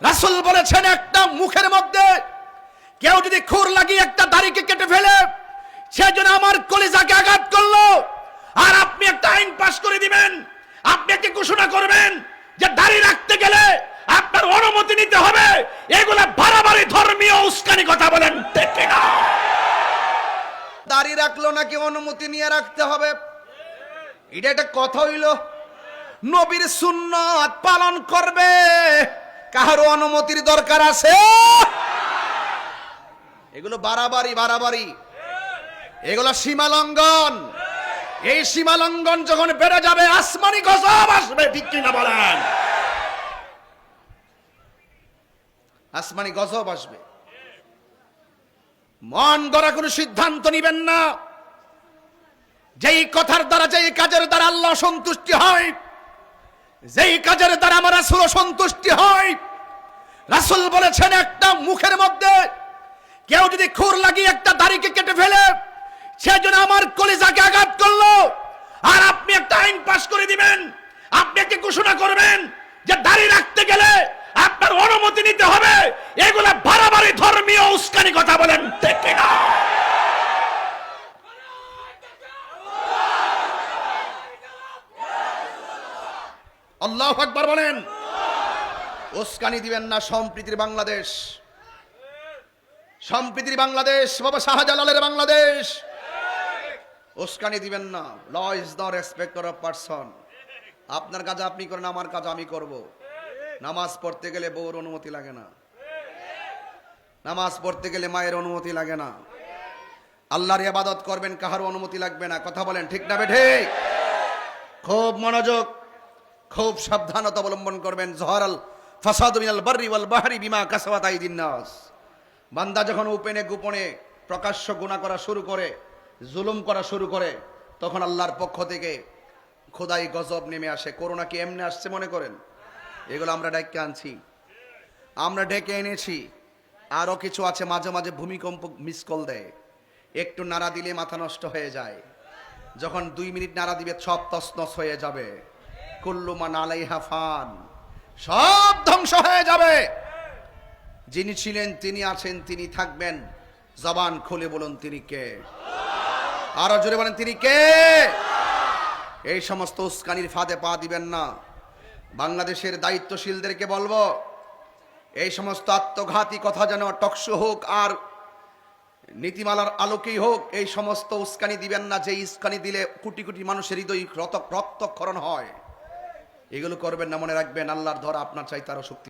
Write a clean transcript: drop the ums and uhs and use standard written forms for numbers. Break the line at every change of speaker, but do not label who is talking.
রাসূল বলেছেন একটা মুখের মধ্যে কেউ যদি খুর লাগিয়ে একটা দাড়িকে কেটে ফেলে সেজন্য আমার কলিজাকে আঘাত করলো, আর আপনি একটা আইন পাস করে দিবেন, আপনি একটা ঘোষণা করবেন যে দাড়ি রাখতে গেলে আপনার অনুমতি নিতে হবে, এগুলা বাড়াবাড়ি ধর্মীয় উস্কানি কথা বলেন ঠিক কিনা?
দাড়ি রাখলো নাকি অনুমতি নিয়ে রাখতে হবে, এটা একটা কথা হইল? নবীর সুন্নাত পালন করবে, কারো অনুমতির দরকার আছে? এগুলো বাড়াবাড়ি, এগুলো সীমা লঙ্ঘন। এই সীমা লঙ্ঘন যখন বেড়ে যাবে আসমানি গজব আসবে, ঠিক কিনা বলেন? আসমানি গজব আসবে। মন গড়া কোনো সিদ্ধান্ত নিবেন না। যেই কথার দ্বারা, যেই কাজের দ্বারা আল্লাহ সন্তুষ্টি হয়, যেই কাজের দ্বারা আমার রাসূল সন্তুষ্টি হয়, রাসূল বলেছেন একটা মুখের মধ্যে কেউ যদি খুর লাগিয়ে একটা দাড়িকে কেটে ফেলে সেজন্য আমার কলিজাকে আঘাত করলো, আর আপনি একটা আইন পাস করে দিবেন, আপনি একটা ঘোষণা করবেন যে দাড়ি রাখতে গেলে আপনার অনুমতি নিতে হবে, এগুলা বাড়াবাড়ি ধর্মীয় উস্কানি কথা বলেন ঠিক কিনা? আল্লাহু আকবার বলেন। উস্কানি দিবেন না। সম্প্রীতির বাংলাদেশ, সম্প্রীতির বাংলাদেশ, বাবা শাহজালালের বাংলাদেশ। উস্কানি দিবেন না। Law is the respecter of person. আপনার কাজ আপনি করেন, আমার কাজ আমি করব। নামাজ পড়তে গেলে বউর অনুমতি লাগে না, নামাজ পড়তে গেলে মায়ের অনুমতি লাগে না। আল্লাহর ইবাদত করবেন, কাহার অনুমতি লাগবে না। কথা বলেন ঠিক না বেঠিক? খুব মনোযোগ, খুব সাবধানতা অবলম্বন করবেন। জহরাল ফাসাদু মিনাল বাররি ওয়াল বাহরি বিমা কাসাবাত আইদিন নাস। বান্দা যখন উপেনে গোপনে প্রকাশ্য গুনাহ করা শুরু করে, জুলুম করা শুরু করে, তখন আল্লাহর পক্ষ থেকে খোদাই গজব নেমে আসে। করোনা কি এমনি আসছে মনে করেন? এগুলো আমরা ডেকে আনছি, আমরা ডেকে এনেছি। আরো কিছু আছে, মাঝে মাঝে ভূমিকম্প মিস কল দেয়, একটু নাড়া দিলে মাথা নষ্ট হয়ে যায়। যখন 2 মিনিট নাড়া দিবে সব তছনছ হয়ে যাবে। কুল্লু মান আলাইহা ফান, সব ধ্বংস হয়ে যাবে। যিনি ছিলেন, তিনি আছেন, তিনি থাকবেন। জবান খুলে বলুন তিনি কে? আরো জোরে বলেন তিনি কে? এই সমস্ত উস্কানির ফাঁদে পা দিবেন না। বাংলাদেশের দায়িত্বশীলদেরকে বলবো, এই সমস্ত আত্মঘাতী কথা যেন টকশো হোক আর নীতিমালার আলোকেই হোক, এই সমস্ত উস্কানি দিবেন না। যে উস্কানি দিলে কোটি কোটি মানুষের হৃদয় রক্তক্ষরণ হয়, এগুলো করবেন না। মনে রাখবেন, আল্লাহর ধরা আপনার চাইতে আরো শক্তি।